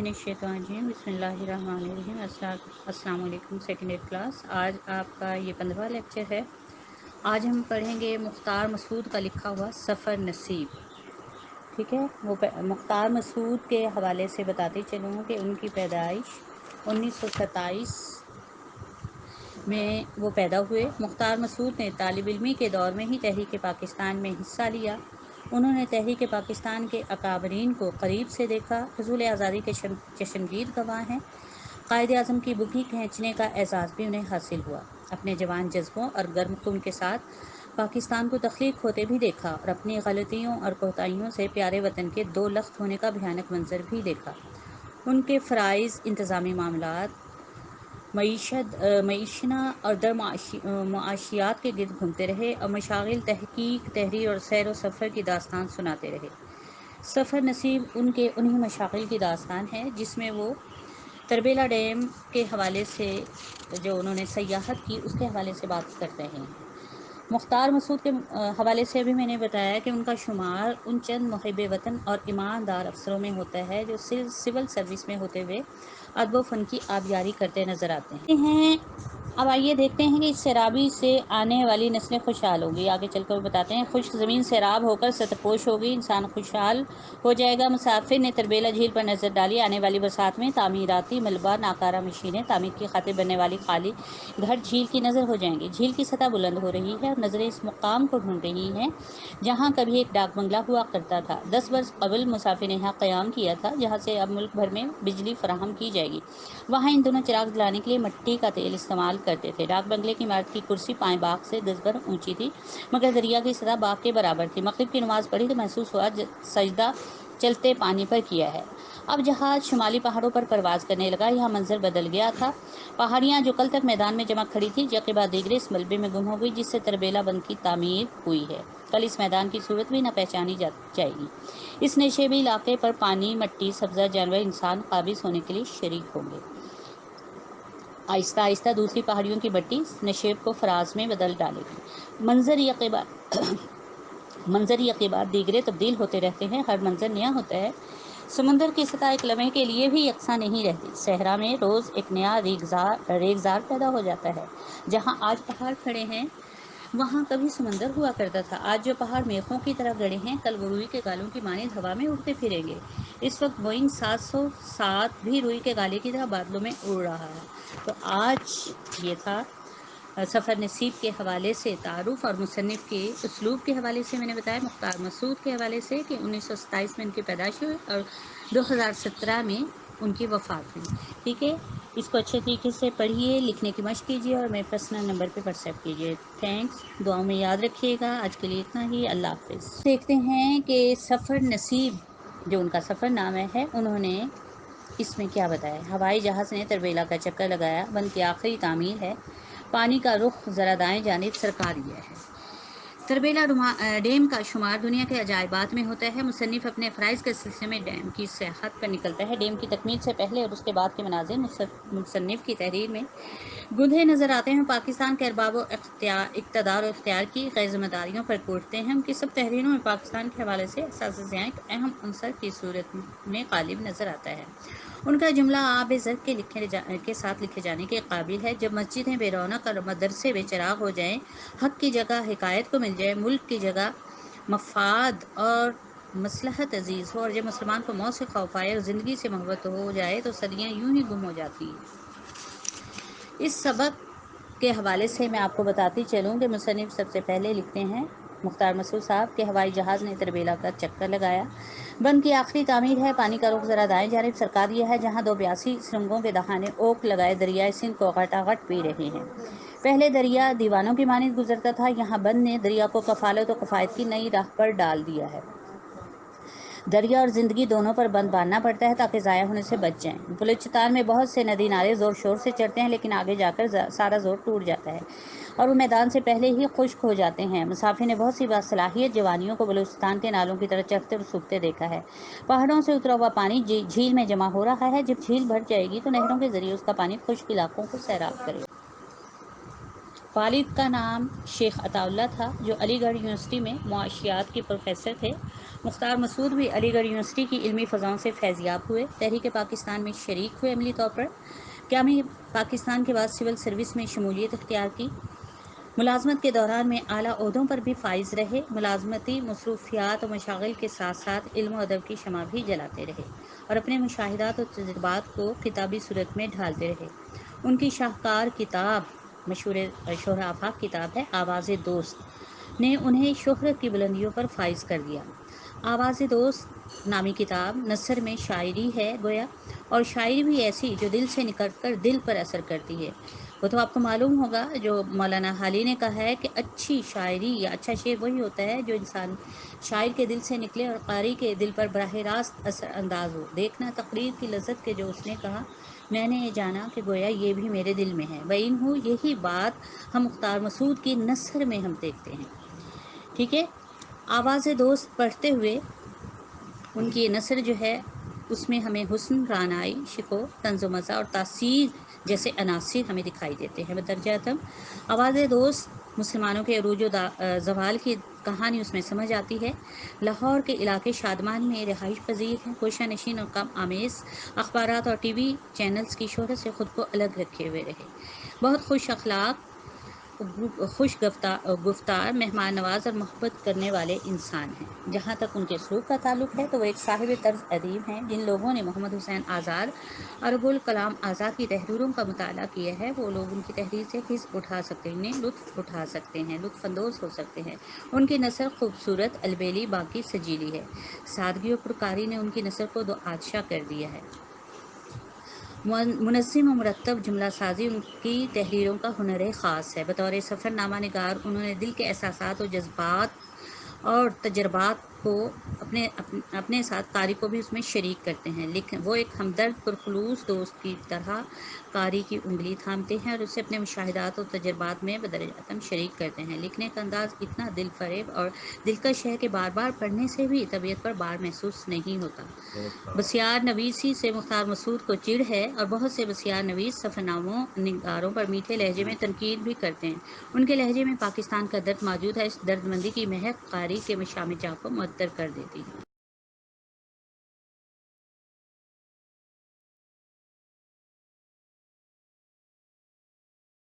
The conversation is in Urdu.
من الشیطان الرجیم بسم اللہ الرحمن الرحیم السلام علیکم سیکنڈ ایئر کلاس۔ آج آپ کا یہ 15واں لیکچر ہے۔ آج ہم پڑھیں گے مختار مسعود کا لکھا ہوا سفر نصیب، ٹھیک ہے۔ وہ مختار مسعود کے حوالے سے بتاتے چلوں کہ ان کی پیدائش 1927 میں وہ پیدا ہوئے۔ مختار مسعود نے طالب علمی کے دور میں ہی تحریک پاکستان میں حصہ لیا۔ انہوں نے تحریک پاکستان کے اکابرین کو قریب سے دیکھا، حصول آزادی کے چشمگیر گواہ ہیں۔ قائد اعظم کی بگھی کھینچنے کا اعزاز بھی انہیں حاصل ہوا۔ اپنے جوان جذبوں اور گرم خون کے ساتھ پاکستان کو تخلیق ہوتے بھی دیکھا اور اپنی غلطیوں اور کوتاہیوں سے پیارے وطن کے دو لخت ہونے کا بھیانک منظر بھی دیکھا۔ ان کے فرائض انتظامی معاملات، معیشنا اور در معاشیات کے گرد گھومتے رہے اور مشاغل تحقیق، تحریر اور سیر و سفر کی داستان سناتے رہے۔ سفر نصیب ان کے انہی مشاغل کی داستان ہے جس میں وہ تربیلا ڈیم کے حوالے سے جو انہوں نے سیاحت کی اس کے حوالے سے بات کرتے ہیں۔ مختار مسعود کے حوالے سے بھی میں نے بتایا کہ ان کا شمار ان چند محب وطن اور ایماندار افسروں میں ہوتا ہے جو سول سروس میں ہوتے ہوئے ادب و فن کی آبیاری کرتے نظر آتے ہیں۔ اب آئیے دیکھتے ہیں کہ اس سیرابی سے آنے والی نسلیں خوشحال ہوگی۔ آگے چل کر بتاتے ہیں، خشک زمین سیراب ہو کر سرپوش ہوگی، انسان خوشحال ہو جائے گا۔ مسافر نے تربیلا جھیل پر نظر ڈالی، آنے والی برسات میں تعمیراتی ملبہ، ناکارہ مشینیں، تعمیر کی خاطر بننے والی خالی گھر جھیل کی نظر ہو جائیں گے۔ جھیل کی سطح بلند ہو رہی ہے اور نظریں اس مقام کو ڈھونڈ رہی ہیں جہاں کبھی ایک ڈاک بنگلہ ہوا کرتا تھا۔ 10 برس قبل مسافر نے یہاں قیام کیا تھا، جہاں سے اب ملک بھر میں بجلی فراہم کی جائے گی۔ وہاں ان دنوں چراغ جلانے کے لیے مٹی کا تیل استعمال کرتے تھے۔ ڈاک بنگلے کی عمارت کی کرسی پائیں باغ سے 10 بر اونچی تھی، مگر دریا کی سطح باغ کے برابر تھی۔ مغرب کی نماز پڑھی تو محسوس ہوا سجدہ چلتے پانی پر کیا ہے۔ اب جہاز شمالی پہاڑوں پر پرواز کرنے لگا، یہاں منظر بدل گیا تھا۔ پہاڑیاں جو کل تک میدان میں جمع کھڑی تھیں، یکے بعد دیگرے اس ملبے میں گم ہو گئی جس سے تربیلا بند کی تعمیر ہوئی ہے۔ کل اس میدان کی صورت بھی نہ پہچانی جائے گی۔ اس نشیبی علاقے پر پانی، مٹی، سبزہ، جانور، انسان قابض ہونے کے لیے شریک ہوں گے۔ آہستہ آہستہ دوسری پہاڑیوں کی مٹی نشیب کو فراز میں بدل ڈالے گی۔ منظر یکے بعد دیگرے تبدیل ہوتے رہتے ہیں، ہر منظر نیا ہوتا ہے۔ سمندر کی سطح ایک لمحے کے لیے بھی یکساں نہیں رہتی۔ صحرا میں روز ایک نیا ریگزار پیدا ہو جاتا ہے۔ جہاں آج پہاڑ کھڑے ہیں وہاں کبھی سمندر ہوا کرتا تھا۔ آج جو پہاڑ میخوں کی طرح گڑے ہیں کل وہ روئی کے گالوں کی مانند ہوا میں اڑتے پھریں گے۔ اس وقت بوئنگ 707 بھی روئی کے گالے کی طرح بادلوں میں اڑ رہا ہے۔ تو آج یہ تھا سفر نصیب کے حوالے سے تعارف، اور مصنف کے اسلوب کے حوالے سے میں نے بتایا مختار مسعود کے حوالے سے کہ 1927 میں ان کی پیدائش ہوئی اور 2017 میں ان کی وفات ہوئی۔ ٹھیک ہے، اس کو اچھے طریقے سے پڑھیے، لکھنے کی مشق کیجیے اور میرے پرسنل نمبر پہ واٹس ایپ کیجیے۔ تھینکس، دعاؤں میں یاد رکھیے گا۔ آج کے لیے اتنا ہی، اللہ حافظ۔ دیکھتے ہیں کہ سفر نصیب جو ان کا سفر نامہ ہے انہوں نے اس میں کیا بتایا۔ ہوائی جہاز نے تربیلا کا چکر لگایا، بند کی آخری تعمیر ہے، پانی کا رخ ذرا دائیں جانب سرکا لیا ہے۔ تربیلا ڈیم کا شمار دنیا کے عجائبات میں ہوتا ہے۔ مصنف اپنے فرائض کے سلسلے میں ڈیم کی سیاحت پر نکلتا ہے۔ ڈیم کی تکمیل سے پہلے اور اس کے بعد کے مناظر مصنف کی تحریر میں گندھے نظر آتے ہیں۔ پاکستان کے ارباب و اقتدار و اختیار کی غیر ذمہ داریوں پر کوڑتے ہیں۔ ان کی سب تحریروں میں پاکستان کے حوالے سے اساتذہ ایک اہم عنصر کی صورت میں غالب نظر آتا ہے۔ ان کا جملہ آب زر کے ساتھ لکھے جانے کے قابل ہے۔ جب مسجدیں بے رونق اور مدرسے بے چراغ ہو جائیں، حق کی جگہ حکایت کو مل جائے، ملک کی جگہ مفاد اور مصلحت عزیز ہو، اور جب مسلمان کو موت سے خوف آئے اور زندگی سے محبت ہو جائے تو صدیاں یوں ہی گم ہو جاتی ہیں۔ اس سبق کے حوالے سے میں آپ کو بتاتی چلوں کہ مصنف سب سے پہلے لکھتے ہیں مختار مسعود صاحب کے ہوائی جہاز نے تربیلا کا چکر لگایا، بند کی آخری تعمیر ہے، پانی کا رخ ذرا دائیں جانب سرکا دیا ہے، جہاں 2 82 سرنگوں کے دہانے اوک لگائے دریائے سندھ کو غٹاغٹ پی رہے ہیں۔ پہلے دریا دیوانوں کی مانند گزرتا تھا، یہاں بند نے دریا کو کفالت و کفایت کی نئی راہ پر ڈال دیا ہے۔ دریا اور زندگی دونوں پر بند باندھنا پڑتا ہے تاکہ ضائع ہونے سے بچ جائیں۔ بلوچستان میں بہت سے ندی نالے زور شور سے چڑھتے ہیں، لیکن آگے جا کر سارا زور ٹوٹ جاتا ہے اور وہ میدان سے پہلے ہی خشک ہو جاتے ہیں۔ مسافر نے بہت سی باصلاحیت جوانیوں کو بلوچستان کے نالوں کی طرح چڑھتے اور سوکھتے دیکھا ہے۔ پہاڑوں سے اترا ہوا پانی جھیل میں جمع ہو رہا ہے۔ جب جھیل بھر جائے گی تو نہروں کے ذریعے اس کا پانی خشک علاقوں کو سیراب کرے گا۔ والد کا نام شیخ عطا اللہ تھا، جو علی گڑھ یونیورسٹی میں معاشیات کے پروفیسر تھے۔ مختار مسعود بھی علی گڑھ یونیورسٹی کی علمی فضاؤں سے فیضیاب ہوئے، تحریک پاکستان میں شریک ہوئے عملی طور پر، قیام پاکستان کے بعد سول سروس میں شمولیت اختیار کی، ملازمت کے دوران میں اعلیٰ عہدوں پر بھی فائز رہے، ملازمتی مصروفیات و مشاغل کے ساتھ ساتھ علم و ادب کی شمع بھی جلاتے رہے اور اپنے مشاہدات و تجربات کو کتابی صورت میں ڈھالتے رہے۔ ان کی شاہکار کتاب، مشہور شہرہ آفاق کتاب ہے آواز دوست، نے انہیں شہرت کی بلندیوں پر فائز کر دیا۔ آواز دوست نامی کتاب نثر میں شاعری ہے گویا، اور شاعری بھی ایسی جو دل سے نکل کر دل پر اثر کرتی ہے۔ وہ تو آپ کو معلوم ہوگا جو مولانا حالی نے کہا ہے کہ اچھی شاعری یا اچھا شعر وہی ہوتا ہے جو انسان شاعر کے دل سے نکلے اور قاری کے دل پر براہ راست اثر انداز ہو۔ دیکھنا تقریر کی لذت کے جو اس نے کہا، میں نے یہ جانا کہ گویا یہ بھی میرے دل میں ہے، بین ہوں یہی بات ہم مختار مسعود کی نثر میں ہم دیکھتے ہیں۔ ٹھیک ہے، آواز دوست پڑھتے ہوئے ان کی یہ نثر جو ہے اس میں ہمیں حسن، رعنائی، شکو، طنز و مزہ اور تاثیر جیسے عناصر ہمیں دکھائی دیتے ہیں۔ بدرجہ اتم آواز دوست مسلمانوں کے عروج و زوال کی کہانی اس میں سمجھ آتی ہے۔ لاہور کے علاقے شادمان میں رہائش پذیر ہیں، گوشہ نشین اور کم آمیز اخبارات اور ٹی وی چینلز کی شہرت سے خود کو الگ رکھے ہوئے رہے۔ بہت خوش اخلاق، خوش گفتار، مہمان نواز اور محبت کرنے والے انسان ہیں۔ جہاں تک ان کے سلوک کا تعلق ہے تو وہ ایک صاحب طرز ادیب ہیں۔ جن لوگوں نے محمد حسین آزاد اور ابوالکلام آزاد کی تحریروں کا مطالعہ کیا ہے وہ لوگ ان کی تحریر سے حص اٹھا سکتے ہیں، انہیں لطف اٹھا سکتے ہیں، لطف اندوز ہو سکتے ہیں۔ ان کی نثر خوبصورت، البیلی، باقی سجیلی ہے۔ سادگی و پرکاری نے ان کی نثر کو دو آتشا کر دیا ہے۔ منظم و مرتب جملہ سازی ان کی تحریروں کا ہنر خاص ہے۔ بطور سفر نامہ نگار انہوں نے دل کے احساسات و جذبات اور تجربات کو اپنے ساتھ قاری کو بھی اس میں شریک کرتے ہیں۔ وہ ایک ہمدرد پرخلوص دوست کی طرح قاری کی انگلی تھامتے ہیں اور اسے اپنے مشاہدات و تجربات میں بدرجہ شریک کرتے ہیں۔ لکھنے کا انداز اتنا دل فریب اور دلکش ہے کہ بار بار پڑھنے سے بھی طبیعت پر بار محسوس نہیں ہوتا۔ بسیار نویسی سے مختار مسعود کو چڑ ہے اور بہت سے بسیار نویس سفر نگاروں پر میٹھے لہجے میں تنقید بھی کرتے ہیں۔ ان کے لہجے میں پاکستان کا درد موجود ہے، اس درد مندی کی مہک قاری کے مشام جاں کو معطر کر دیتی ہے۔